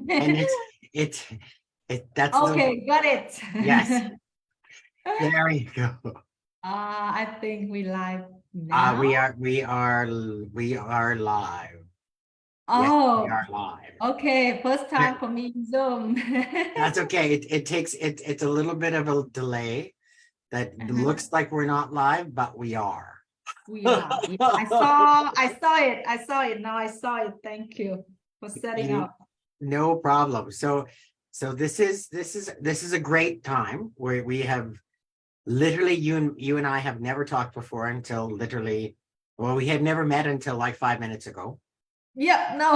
and that's the Okay, got it. yes. There you go. I think we live We now. are live. Yes, we Oh, are live. okay. First time for me in Zoom. That's okay. It's a little bit of a delay that Uh-huh. looks like we're not live, but we are. We are. Yeah, I saw it. I saw it. Now I saw it. Thank you for setting You up. no problem. So this is a great time where we have literally you and I have never talked before until literally well, we had never met until like 5 minutes ago. Yep, no.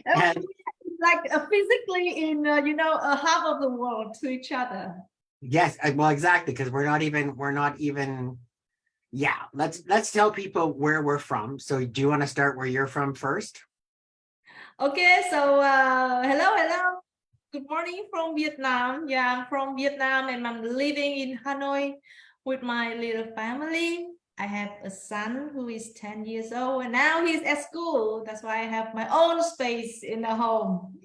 And Like physically in half of the world to each other. yes, well, exactly, because we're not even yeah, let's tell people where we're from. So do you want to start where you're from first? Okay, so hello. Good morning from Vietnam. Yeah, I'm from Vietnam and I'm living in Hanoi with my little family. I have a son who is 10 years old and now he's at school. That's why I have my own space in the home.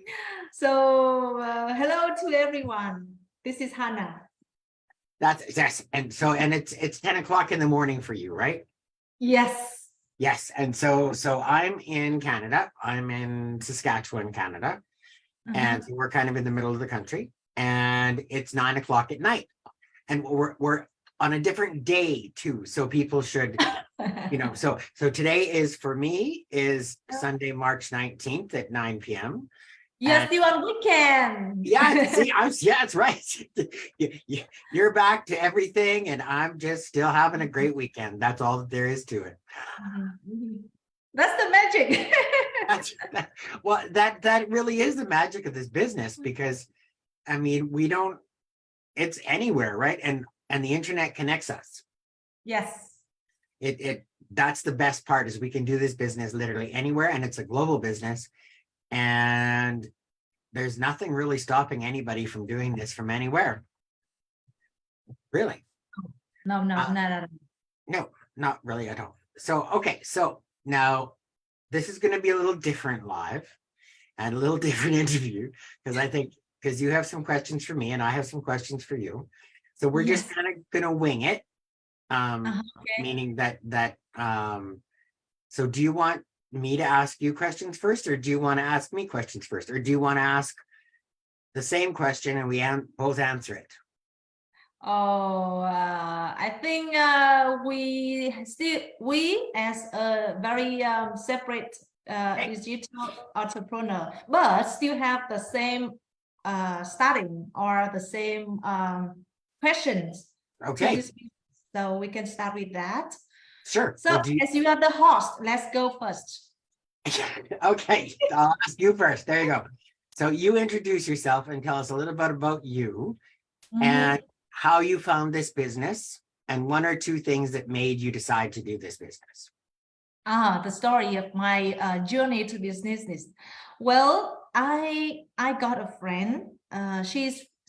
So hello to everyone. This is Hannah. That's yes, and it's 10 o'clock in the morning for you, right? Yes. Yes, and so I'm in Canada. I'm in Saskatchewan, Canada, and Uh-huh. so we're kind of in the middle of the country, and it's 9 o'clock at night, and we're on a different day too. So people should, so today is for me is Sunday, March 19th at 9 p.m. You're And still on weekend. yeah, see, yeah, that's right. You're back to everything, and I'm just still having a great weekend. That's all that there is to it. That's the magic. That's well, that really is the magic of this business because I mean, we don't. It's anywhere, right? And the internet connects us. Yes. It that's the best part is we can do this business literally anywhere, and it's a global business, and there's nothing really stopping anybody from doing this from anywhere. Really. No, no, Uh, no, no. no, not really at all. So, okay. So now this is going to be a little different live and a little different interview because I think because you have some questions for me and I have some questions for you. So we're just Yes. kind of going to wing it. Okay. Meaning so do you want me to ask you questions first or do you want to ask me questions first or do you want to ask the same question and we both answer it? Oh, I think we as a very separate Okay. digital entrepreneur, but still have the same starting or the same questions to Okay. this business. So we can start with that. Sure. So as you are the host, let's go first. Okay, I'll ask you first. There you go. So you introduce yourself and tell us a little bit about you and Mhm. how you found this business and one or two things that made you decide to do this business. The story of my journey to business. Well, I got a friend.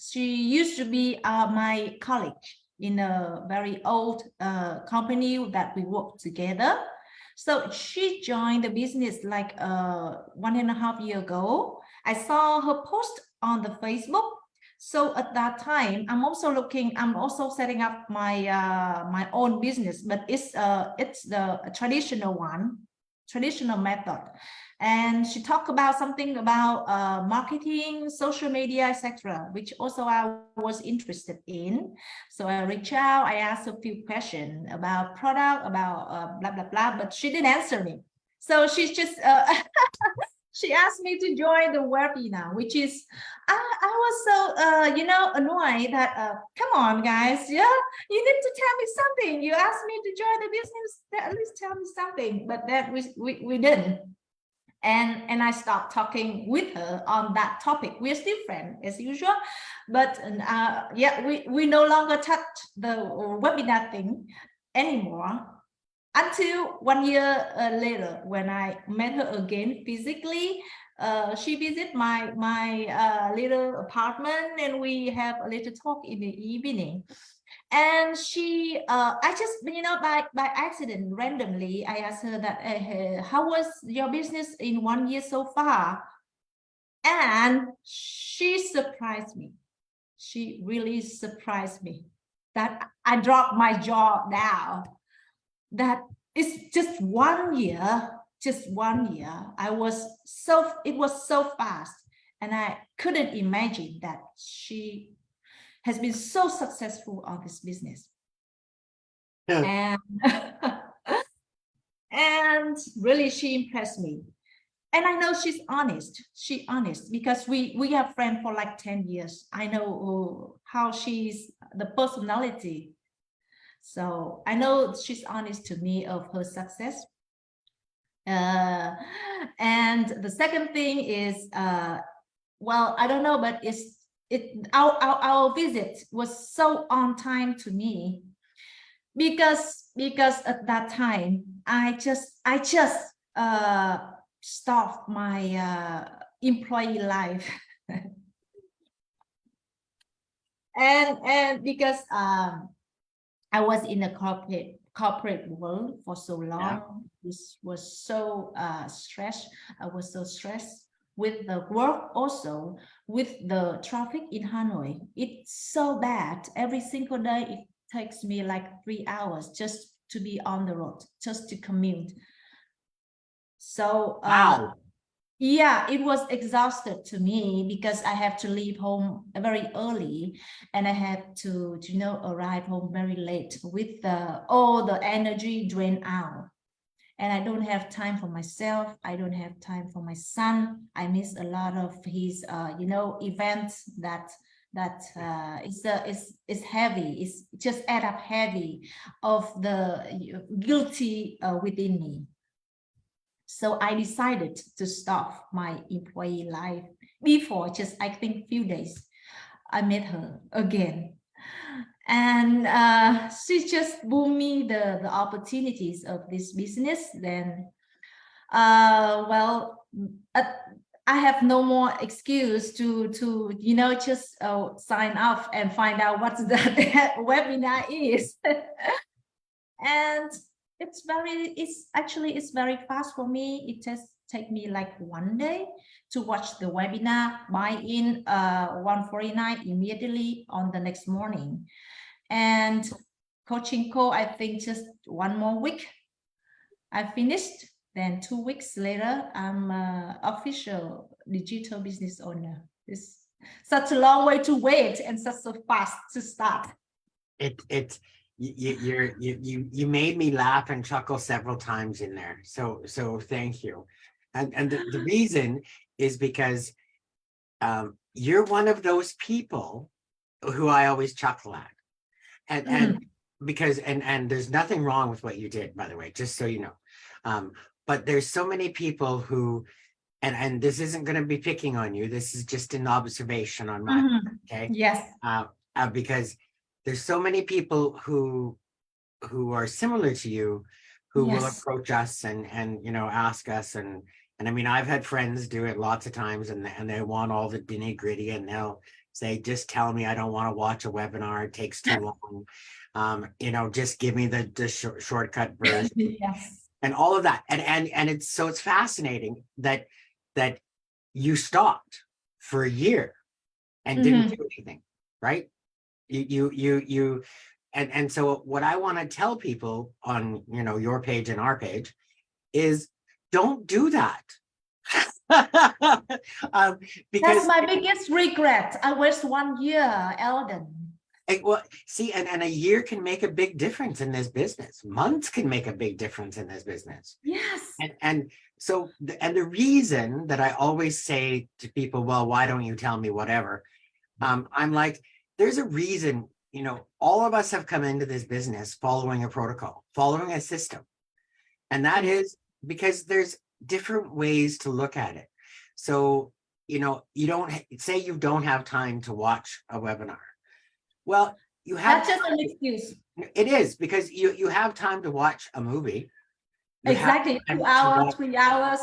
She used to be my colleague in a very old company that we worked together. So she joined the business like 1.5 years ago. I saw her post on the Facebook. So at that time, I'm also setting up my own business, but it's the traditional one, traditional method. And she talked about something about marketing, social media, etc., which also I was interested in. So I reached out, I asked a few questions about product, about blah, blah, blah, but she didn't answer me. So she's just she asked me to join the webinar, which is I was so annoyed that come on guys, yeah, you need to tell me something. You asked me to join the business, at least tell me something. But that we didn't. And I stopped talking with her on that topic. We're still friends as usual, but yeah, we no longer touch the webinar thing anymore until 1 year later when I met her again physically. She visited my little apartment and we have a little talk in the evening. And she, I just, by accident, randomly, I asked her that, how was your business in 1 year so far? And she surprised me. She really surprised me that I dropped my jaw down. That it's just 1 year, just 1 year. It was so fast. And I couldn't imagine that she has been so successful on this business. Yeah. And and really she impressed me. And I know she's honest. She's honest because we have friends for like 10 years. I know how she's the personality. So I know she's honest to me of her success. And the second thing is, well, I don't know, but our visit was so on time to me because at that time I just stopped my employee life. and because I was in a corporate world for so long. This was so stressed. I was so stressed with the work, also with the traffic in Hanoi. It's so bad. Every single day it takes me like 3 hours just to be on the road, just to commute. So Wow. yeah, it was exhausted to me because I have to leave home very early and I had to arrive home very late with all the energy drained out. And I don't have time for myself. I don't have time for my son. I miss a lot of his, events that is heavy. It's just add up heavy of the guilty within me. So I decided to stop my employee life before just, I think, few days. I met her again. And she just boomed me the opportunities of this business. Then, well, I have no more excuse to just sign up and find out what that webinar is. And it's very fast for me. It just take me like 1 day to watch the webinar, buy in 149 immediately on the next morning. And coaching call, I think just 1 more week I finished. Then 2 weeks later, I'm official digital business owner. It's such a long way to wait and such so fast to start. You made me laugh and chuckle several times in there. So thank you. And the reason is because you're one of those people who I always chuckle at. And because and there's nothing wrong with what you did, by the way, just so you know. But there's so many people who, and this isn't going to be picking on you. This is just an observation on my part, okay? Yes. Because there's so many people who are similar to you who will approach us and ask us and I mean, I've had friends do it lots of times and they want all the nitty gritty and they'll say, just tell me I don't want to watch a webinar. It takes too long. Just give me the shortcut version. Yes. And all of that. And it's fascinating that you stopped for a year and didn't do anything, right? And so what I want to tell people on your page and our page is don't do that. Because that's my biggest regret. I wasted 1 year, Elden. Well, see, and a year can make a big difference in this business. Months can make a big difference in this business. Yes. And so the reason that I always say to people, well, why don't you tell me whatever? I'm like, there's a reason, all of us have come into this business following a protocol, following a system. And that is because there's different ways to look at it. So, you don't say you don't have time to watch a webinar. Well, you have. That's just an excuse. It is because you have time to watch a movie. Exactly, 2 hours, 3 hours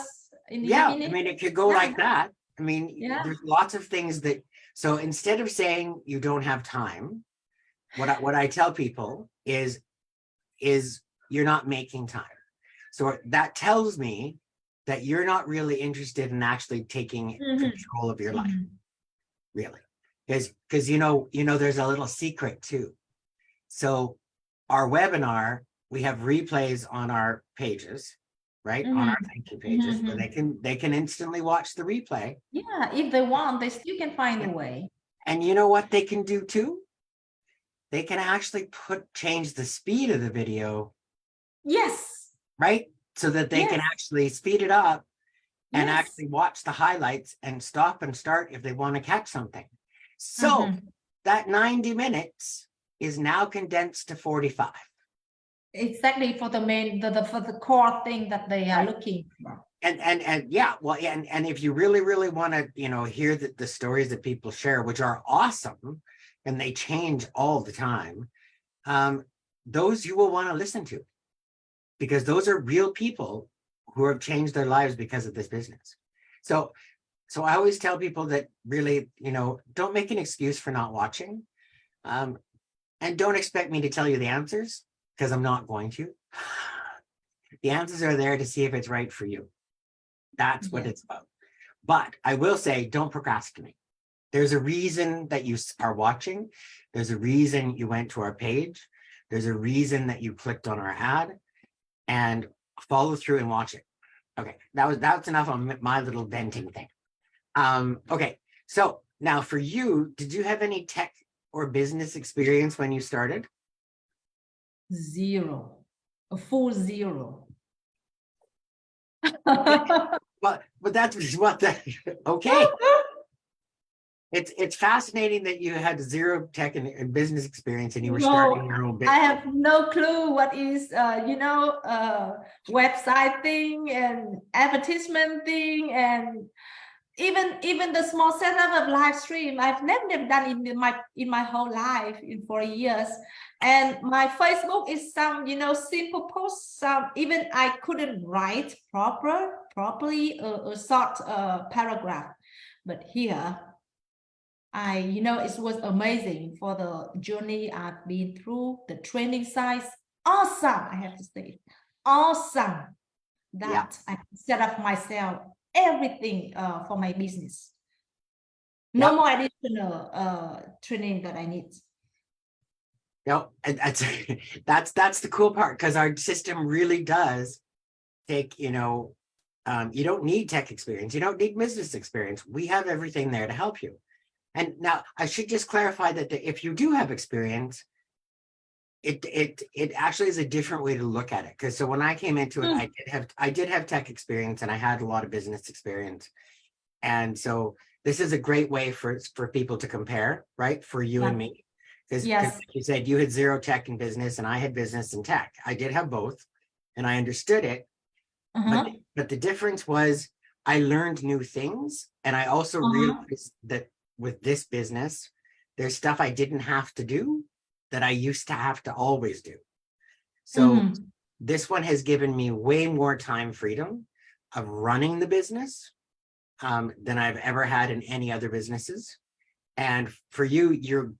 in the evening. I mean, it could go like that. I mean, there's lots of things that. So instead of saying you don't have time, what I tell people is you're not making time. So that tells me that you're not really interested in actually taking control of your life, really. Because you know, there's a little secret too. So our webinar, we have replays on our pages, right? On our thank you pages, where they can instantly watch the replay. Yeah, if they want, they still can find a way. And you know what they can do too? They can actually change the speed of the video. Yes. Right? So that they can actually speed it up and Yes. actually watch the highlights and stop and start if they want to catch something. So that 90 minutes is now condensed to 45. Exactly, for the main, for the core thing that they are looking for. And yeah, well, and if you really want to, hear the stories that people share, which are awesome, and they change all the time, those you will want to listen to, because those are real people who have changed their lives because of this business. So I always tell people that really, don't make an excuse for not watching, and don't expect me to tell you the answers, because I'm not going to. The answers are there to see if it's right for you. That's what it's about. But I will say, don't procrastinate. There's a reason that you are watching. There's a reason you went to our page. There's a reason that you clicked on our ad, and follow through and watch it. Okay, that's enough on my little venting thing. Okay, so now for you, did you have any tech or business experience when you started? Zero, a full zero. But that's what okay. It's fascinating that you had zero tech and business experience, and you were starting your own business. I have no clue what is website thing and advertisement thing, and even the small setup of live stream I've never done in my whole life in 4 years. And my Facebook is some simple posts. Even I couldn't write properly a short paragraph, but here it was amazing for the journey I've been through. The training size, awesome. I have to say, awesome. That I set up myself everything for my business. No more additional training that I need. No, that's the cool part, because our system really does take, you don't need tech experience, you don't need business experience. We have everything there to help you. And now I should just clarify that if you do have experience, it actually is a different way to look at it. Because so when I came into it, I did have tech experience, and I had a lot of business experience. And so this is a great way for people to compare, right? For you and me. Because you said you had zero tech and business, and I had business and tech. I did have both, and I understood it. But the difference was I learned new things. And I also realized that with this business, there's stuff I didn't have to do that I used to have to always do. So this one has given me way more time freedom of running the business than I've ever had in any other businesses. And for you,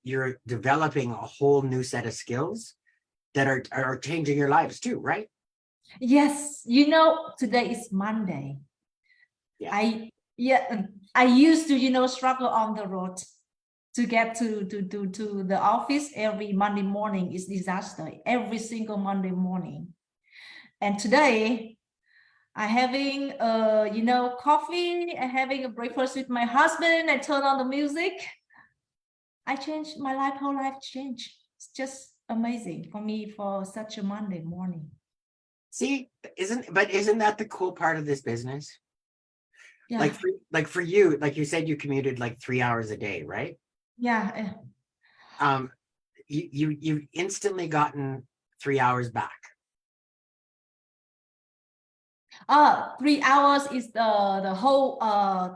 you're developing a whole new set of skills that are changing your lives too, right? Yes, today is Monday. I used to struggle on the road to get to the office. Every Monday morning is disaster, every single Monday morning. And today I having coffee and having a breakfast with my husband. I turn on the music. I changed my life, whole life changed. It's just amazing for me for such a Monday morning. See, isn't that the cool part of this business? Yeah. Like for you, like you said, you commuted like 3 hours a day, right? Yeah. You've instantly gotten 3 hours back. 3 hours is the whole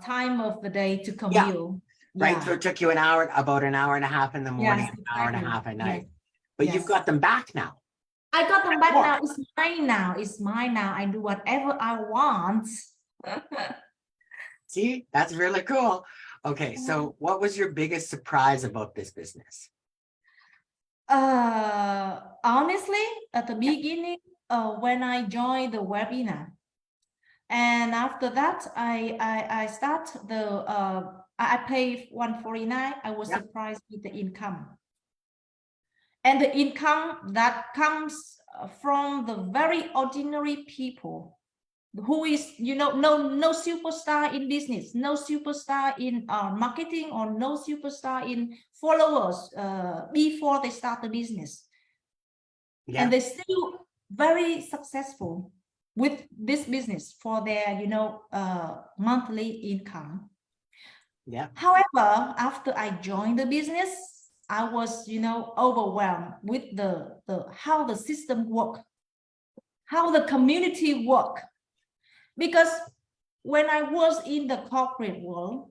time of the day to commute. Right. So it took you about an hour and a half in the morning, an hour and a half at night. But you've got them back now. I got them back now. It's mine now. It's mine now. I do whatever I want. See, that's really cool. Okay, so what was your biggest surprise about this business? Honestly, at the beginning, when I joined the webinar, and after that, I start the I pay 149. I was Yeah. surprised with the income, and the income that comes from the very ordinary people who is, you know, no superstar in business, no superstar in marketing, or no superstar in followers before they start the business, Yeah. and they're still very successful with this business for their, you know, monthly income. Yeah. However, after I joined the business, I was, you know, overwhelmed with the how the system work, how the community work. Because when I was in the corporate world,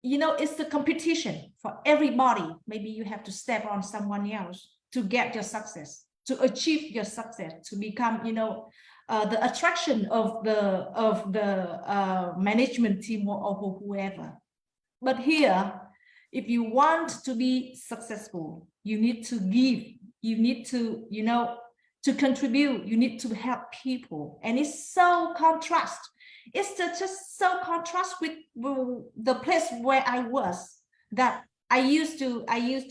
you know, it's the competition for everybody. Maybe you have to step on someone else to get your success, to achieve your success, to become, you know, the attraction of the management team, or whoever. But here, if you want to be successful, you need to give, you need to, you know, to contribute, you need to help people. And it's so contrast. It's just so contrast with the place where I was, that I used to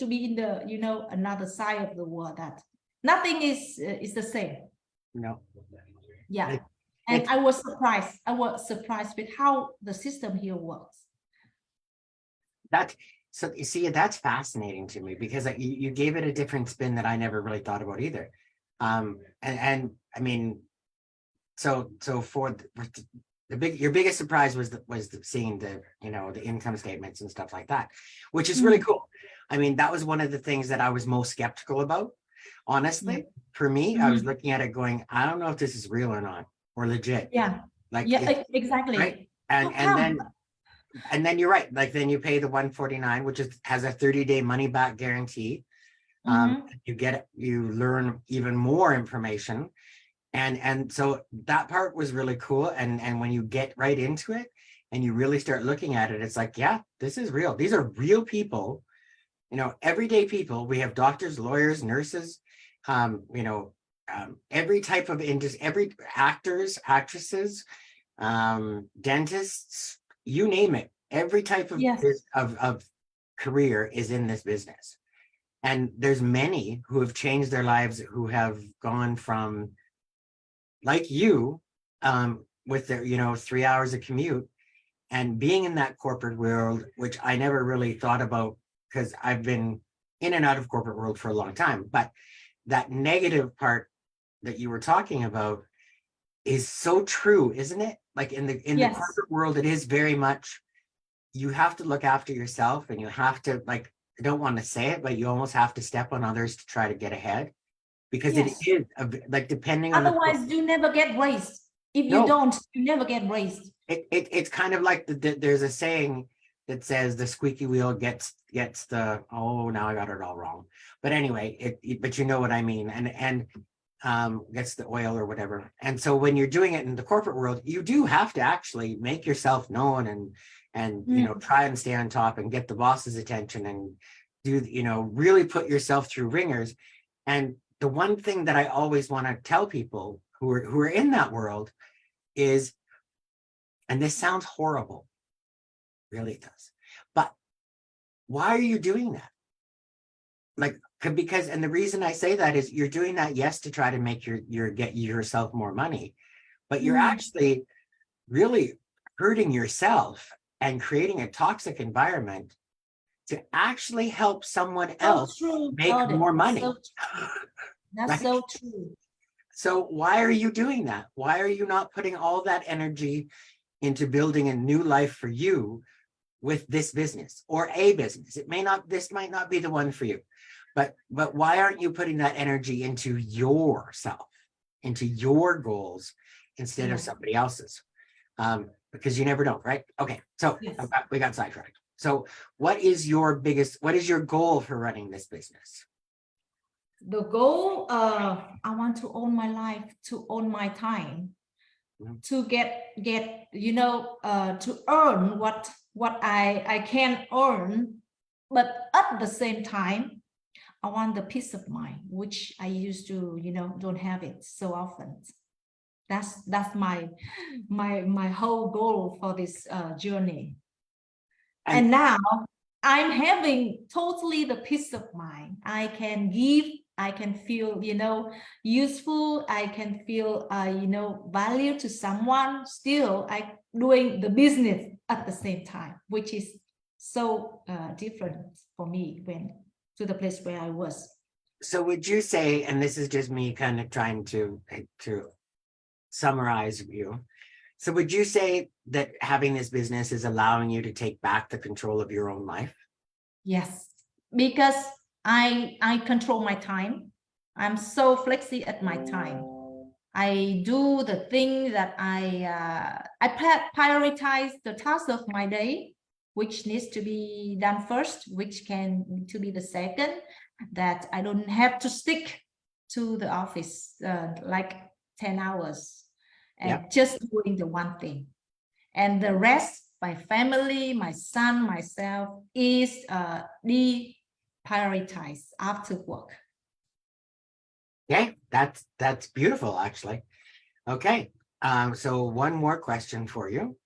be in the, you know, another side of the world, that nothing is the same. No. Yeah. It, And it's I was surprised with how the system here works. that. So you see, that's fascinating to me because you gave it a different spin that I never really thought about either. And I mean, so for the big, your biggest surprise was seeing the, you know, the income statements and stuff like that, which is really cool. I mean, that was one of the things that I was most skeptical about. Honestly, for me, I was looking at it going, I don't know if this is real or not, or legit. Yeah. Like, Yeah, exactly. right. How come? And then you're right. Like then you pay the 149, which has a 30-day money back guarantee. You learn even more information. And so that part was really cool. And when you get right into it and you really start looking at it, it's like, yeah, this is real. These are real people, you know, everyday people. We have doctors, lawyers, nurses, you know, every type of industry, every actors, actresses, dentists, you name it. Every type of Yes. of career is in this business. And there's many who have changed their lives, who have gone from, like you, with their, you know, 3 hours of commute and being in that corporate world, which I never really thought about because I've been in and out of corporate world for a long time. But that negative part that you were talking about is so true, isn't it? Like in the Yes. corporate world, it is very much, you have to look after yourself, and you have to, like, I don't want to say it, but you almost have to step on others to try to get ahead, because it Yes. is like, depending on the, Otherwise, you never get raised. If you no, don't, you never get raised. it's kind of like there's a saying that says the squeaky wheel gets the, oh, now I got it all wrong, but anyway, but you know what I mean, and gets the oil or whatever. And so when you're doing it in the corporate world, you do have to actually make yourself known, and you know, try and stay on top and get the boss's attention, and do, you know, really put yourself through ringers. And the one thing that I always want to tell people who are in that world is, and this sounds horrible, really it does, but why are you doing that? Like, because, and the reason I say that is, you're doing that, yes, to try to make get yourself more money, but you're actually really hurting yourself and creating a toxic environment to actually help someone So else true, make Elden. more That's money. that's Right? so true. So why are you doing that? Why are you not putting all that energy into building a new life for you with this business, or a business? This might not be the one for you, but why aren't you putting that energy into yourself, into your goals, instead of somebody else's? Because you never know, right? Okay, so Yes. we got sidetracked. So what is your goal for running this business? The goal, I want to own my life, to own my time, to get you know, to earn what I can earn, but at the same time, I want the peace of mind, which I used to, don't have it so often. That's my whole goal for this journey. And now I'm having totally the peace of mind. I can give, I can feel, useful. I can feel, value to someone. Still, I doing the business at the same time, which is so different for me when to the place where I was. So would you say, and this is just me kind of trying to summarize you. So would you say that having this business is allowing you to take back the control of your own life? Yes, because I control my time. I'm so flexi at my time. I do the thing that I prioritize the task of my day, which needs to be done first, which can to be the second, that I don't have to stick to the office like 10 hours and just doing the one thing. And the rest, my family, my son, myself, is deprioritized after work. Okay, that's beautiful, actually. Okay, so one more question for you.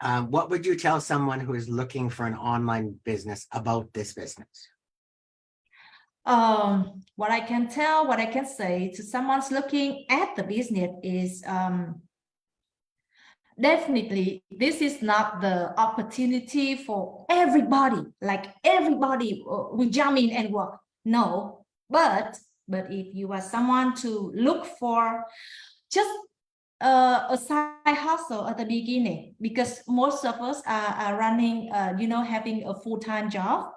What would you tell someone who is looking for an online business about this business? What I can tell, what I can say to someone's looking at the business is definitely this is not the opportunity for everybody, like everybody will jump in and work. No, but if you are someone to look for just a side hustle at the beginning, because most of us are running, having a full-time job.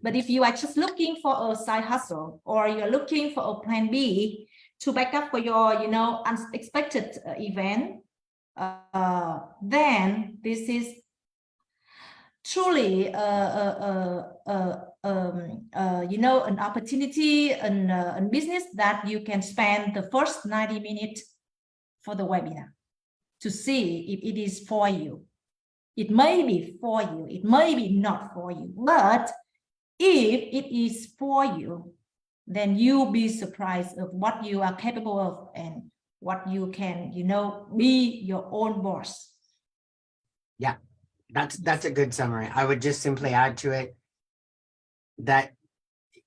But if you are just looking for a side hustle, or you're looking for a plan B to back up for your, unexpected event, then this is truly an opportunity and a business that you can spend the first 90 minutes for the webinar to see if it is for you. It may be for you, it may be not for you, but if it is for you, then you'll be surprised of what you are capable of and what you can, be your own boss. Yeah, that's a good summary. I would just simply add to it that,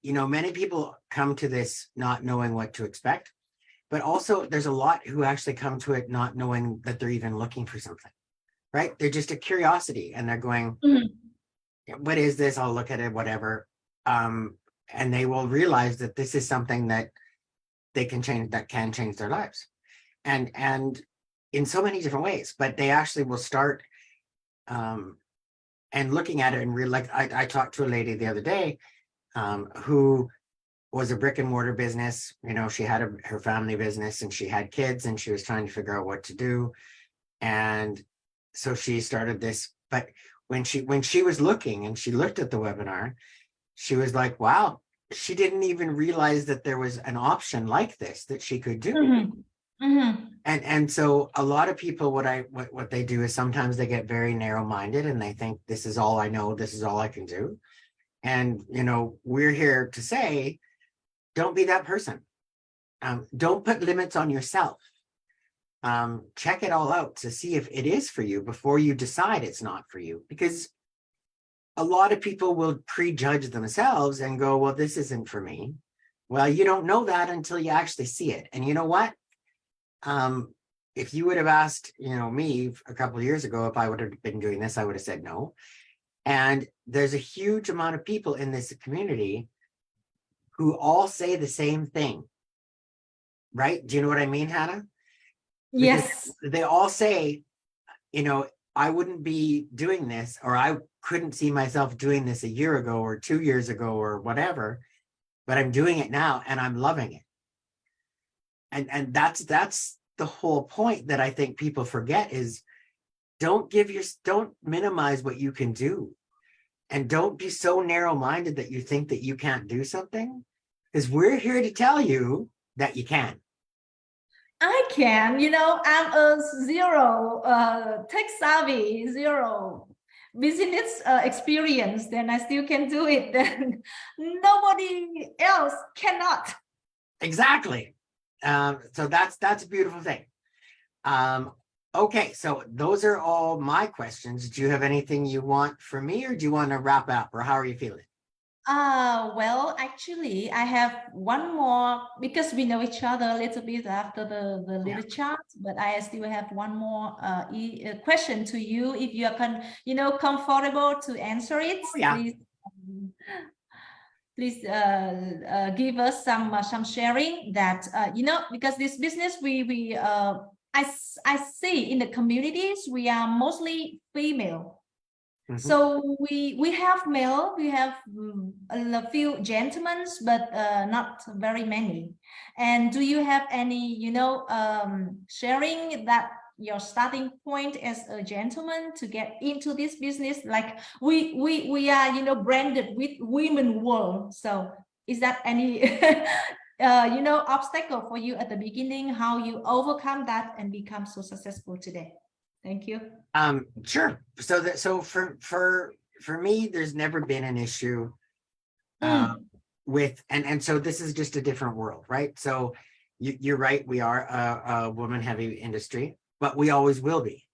many people come to this not knowing what to expect, but also there's a lot who actually come to it not knowing that they're even looking for something, right? They're just a curiosity and they're going, what is this? I'll look at it, whatever. And they will realize that this is something that they can change, that can change their lives. And in so many different ways, but they actually will start and looking at it and like I talked to a lady the other day who was a brick and mortar business. She had her family business and she had kids and she was trying to figure out what to do. And so she started this, but when she was looking and she looked at the webinar, she was like, wow, she didn't even realize that there was an option like this that she could do. And so a lot of people, what they do is sometimes they get very narrow-minded and they think this is all I know, this is all I can do. And we're here to say, don't be that person. Don't put limits on yourself. Check it all out to see if it is for you before you decide it's not for you, because a lot of people will prejudge themselves and go, well, this isn't for me. Well, you don't know that until you actually see it. And you know what? If you would have asked, me a couple of years ago, if I would have been doing this, I would have said no. And there's a huge amount of people in this community who all say the same thing, right? Do you know what I mean, Hannah? Yes. Because they all say, I wouldn't be doing this, or I couldn't see myself doing this a year ago or 2 years ago or whatever, but I'm doing it now and I'm loving it. And that's the whole point that I think people forget is don't minimize what you can do. And don't be so narrow-minded that you think that you can't do something, because we're here to tell you that you can. I can, I'm a zero tech savvy, zero business experience, then I still can do it. Then nobody else cannot. Exactly. So that's a beautiful thing. Okay, so those are all my questions. Do you have anything you want from me, or do you want to wrap up, or how are you feeling? Well, actually, I have one more because we know each other a little bit after the Yeah. little chat, but I still have one more question to you. If you are comfortable to answer it, Oh, yeah. please. Please give us some sharing that because this business I see in the communities we are mostly female. Mhm. So we have male, we have a few gentlemen, but not very many. And do you have any, sharing that your starting point as a gentleman to get into this business? Like we are, branded with women world. So is that any, obstacle for you at the beginning? How you overcome that and become so successful today? Thank you. Sure. So for me, there's never been an issue with, and so this is just a different world, right? So you're right, we are a woman heavy industry, but we always will be.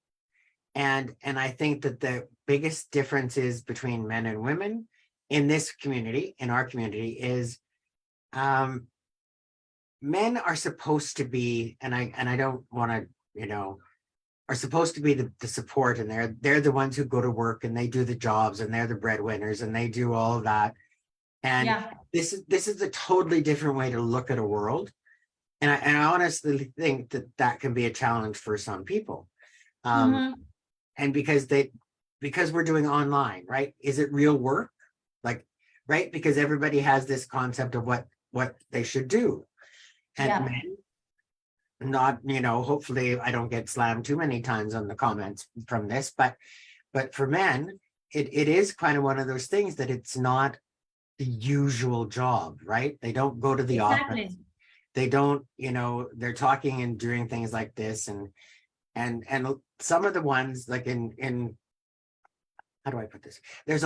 And I think that the biggest differences between men and women in this community, in our community, is men are supposed to be, and I don't want to, are supposed to be the support, and they're the ones who go to work and they do the jobs and they're the breadwinners and they do all of that. And Yeah. this is a totally different way to look at a world. And I honestly think that can be a challenge for some people. And because we're doing online, right? Is it real work? Like, right? Because everybody has this concept of what they should do. And Yeah. men, not, hopefully I don't get slammed too many times on the comments from this, but for men, it is kind of one of those things that it's not the usual job, right? They don't go to the Exactly. office. They don't, they're talking and doing things like this. And some of the ones like in how do I put this? There's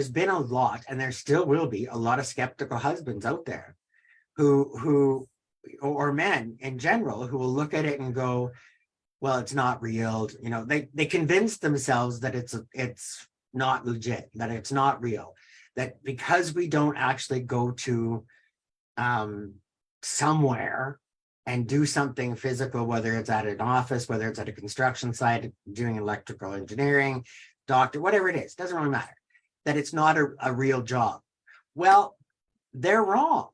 been a lot, and there still will be a lot of skeptical husbands out there who or men in general who will look at it and go, well, it's not real. They convince themselves that it's not legit, that it's not real, that because we don't actually go to somewhere and do something physical, whether it's at an office, whether it's at a construction site, doing electrical engineering, doctor, whatever it is, doesn't really matter, that it's not a real job. Well, they're wrong.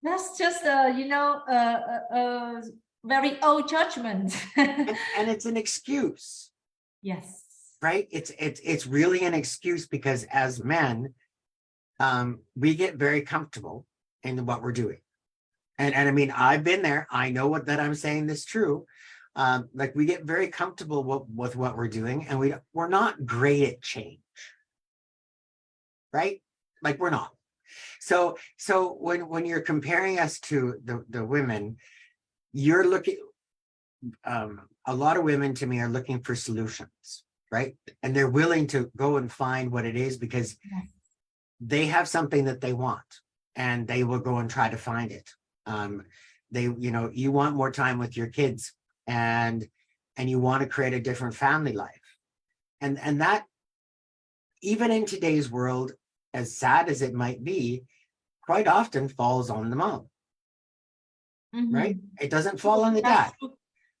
That's just a very old judgment. And it's an excuse. Yes. Right? It's really an excuse, because as men, we get very comfortable in what we're doing. And I mean, I've been there. I know that I'm saying this true. Like, we get very comfortable with what we're doing, and we're not great at change. Right? Like, we're not. So when you're comparing us to the women, you're looking, a lot of women to me are looking for solutions, right? And they're willing to go and find what it is because they have something that they want, and they will go and try to find it. You want more time with your kids, and you want to create a different family life. And that, even in today's world, as sad as it might be, quite often falls on the mom. Right? It doesn't fall on the dad.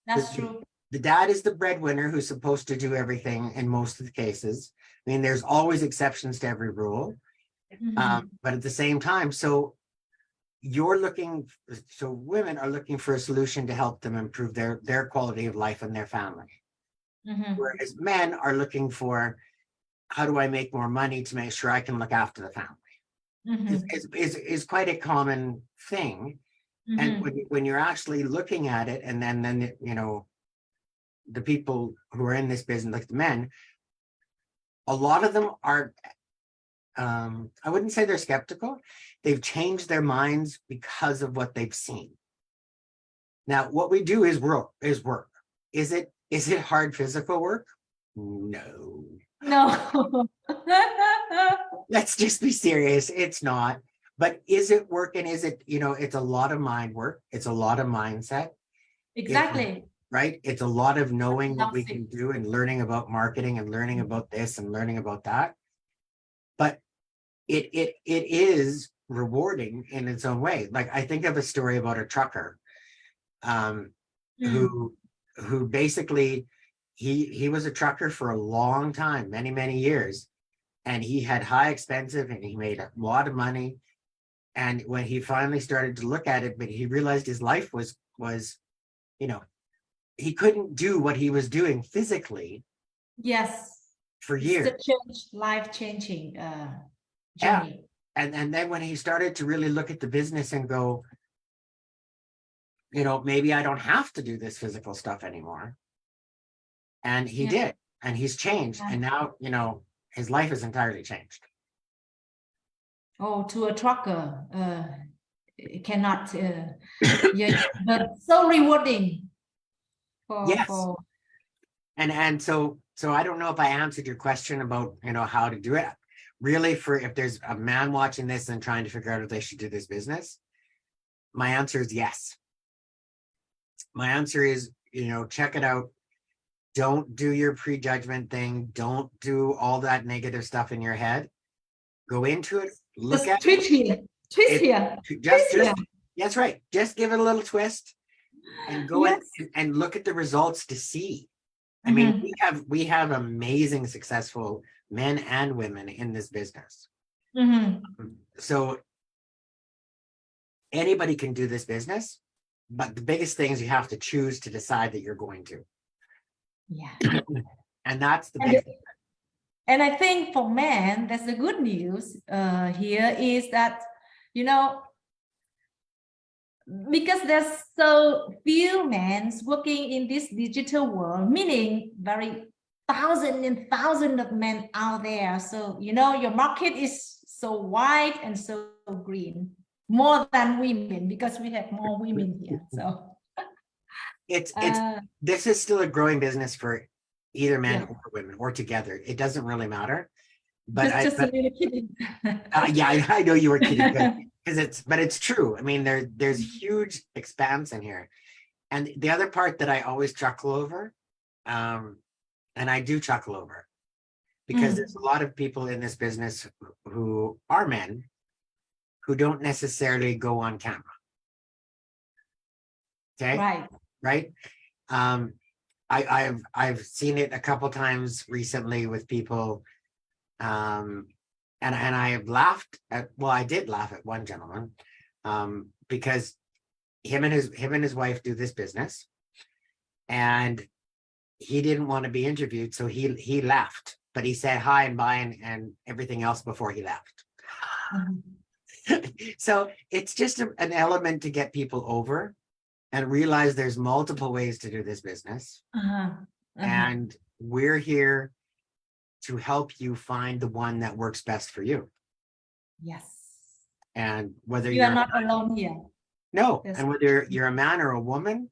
That's true. The dad is the breadwinner who's supposed to do everything in most of the cases. I mean, there's always exceptions to every rule. But at the same time, so women are looking for a solution to help them improve their quality of life and their family. Whereas men are looking for, how do I make more money to make sure I can look after the family? Is quite a common thing. And when you're actually looking at it, and then the people who are in this business, like the men, a lot of them are, I wouldn't say they're skeptical. They've changed their minds because of what they've seen. Now, what we do is work. Is it hard physical work? No. No. Let's just be serious. It's not. But is it working? Is it, it's a lot of mind work. It's a lot of mindset. It's Exactly. right. It's a lot of knowing what we Exhaustive. can do and learning about marketing and learning about this and learning about that. But it is rewarding in its own way. Like I think of a story about a trucker um Mm. who basically he was a trucker for a long time, many years, and he had high expensive and he made a lot of money. And when he finally started to look at it, but he realized his life was you know he couldn't do what he was doing physically Yes. for It's a years. change, life-changing Yeah. journey. And then when he started to really look at the business and go, maybe I don't have to do this physical stuff anymore. And he Yeah. did, and he's changed. Yeah. And now, his life is entirely changed. Oh, to a trucker, it cannot, yeah, but so rewarding Yes. for And so I don't know if I answered your question about, how to do it. Really, for if there's a man watching this and trying to figure out if they should do this business, my answer is yes. My answer is, check it out. Don't do your prejudgment thing. Don't do all that negative stuff in your head. Go into it, look just at twist here, twist it. here, twist here. Just that's right. Just give it a little twist and go in Yes. and look at the results to see. I mean, Mhm. we have amazing, successful men and women in this business. Mhm. So anybody can do this business, but the biggest thing is you have to choose to decide that you're going to. Yeah. And that's the And big thing. and I think for men, that's the good news here is that, you know, because there's so few men working in this digital world, meaning very thousand and thousand of men out there. So, your market is so wide and so green, more than women, because we have more women here. So, It's uh, this is still a growing business for either men yeah, or women or together. It doesn't really matter. But just I just a but little kidding. yeah, I know you were kidding, because it's true. I mean, there's huge expanse in here. And the other part that I always chuckle over, um, and I do chuckle over, because there's Mm, a lot of people in this business who are men who don't necessarily go on camera. Okay, right. right? Um, I've seen it a couple times recently with people, um, and I have laughed at. Well, I did laugh at one gentleman, because him and his wife do this business, and he didn't want to be interviewed, so he left, but he said hi and bye and everything else before he left. Mhm. So it's just an element to get people over and realize there's multiple ways to do this business, Uh-huh. Uh-huh. and we're here to help you find the one that works best for you. Yes. And whether You are you're not alone here. no, Yes. and whether you're a man or a woman,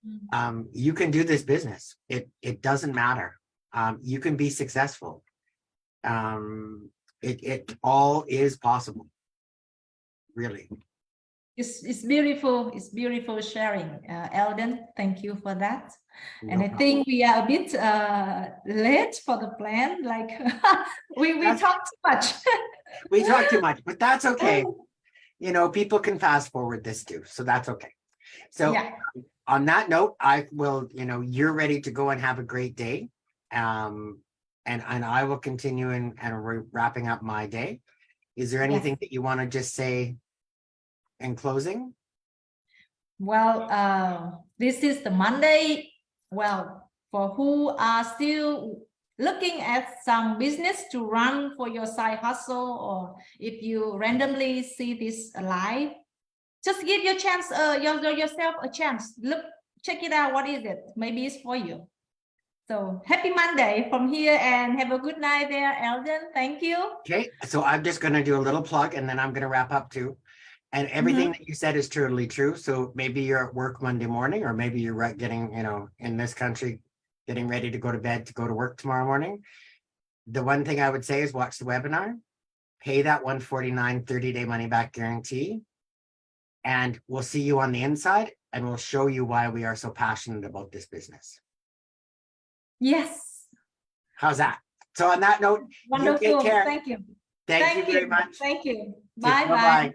Mm. you can do this business. It doesn't matter. You can be successful. It all is possible, really. It's beautiful. It's beautiful sharing, Elden. Thank you for that. And No I problem. think we are a bit late for the plan. Like we That's talked too much. we talk too much, but that's okay. People can fast forward this too, so that's okay. So Yeah. on that note, I will, you're ready to go and have a great day. And I will continue and wrapping up my day. Is there Yes. anything that you want to just say in closing? Well, this is the Monday. Well, for who are still looking at some business to run for your side hustle, or if you randomly see this live, just give your chance, yourself a chance. Look, check it out. What is it? Maybe it's for you. So happy Monday from here, and have a good night there, Elden. Thank you. Okay, so I'm just going to do a little plug and then I'm going to wrap up too. And everything that you said is totally true. So maybe you're at work Monday morning, or maybe you're getting, in this country, getting ready to go to bed to go to work tomorrow morning. the one thing I would say is watch the webinar, pay that 149 30-day money back guarantee, and we'll see you on the inside and we'll show you why we are so passionate about this business. Yes. How's that? So on that note, you take Wonderful. care. Thank you. Thank you very much. Thank you. Okay, Bye bye. bye-bye.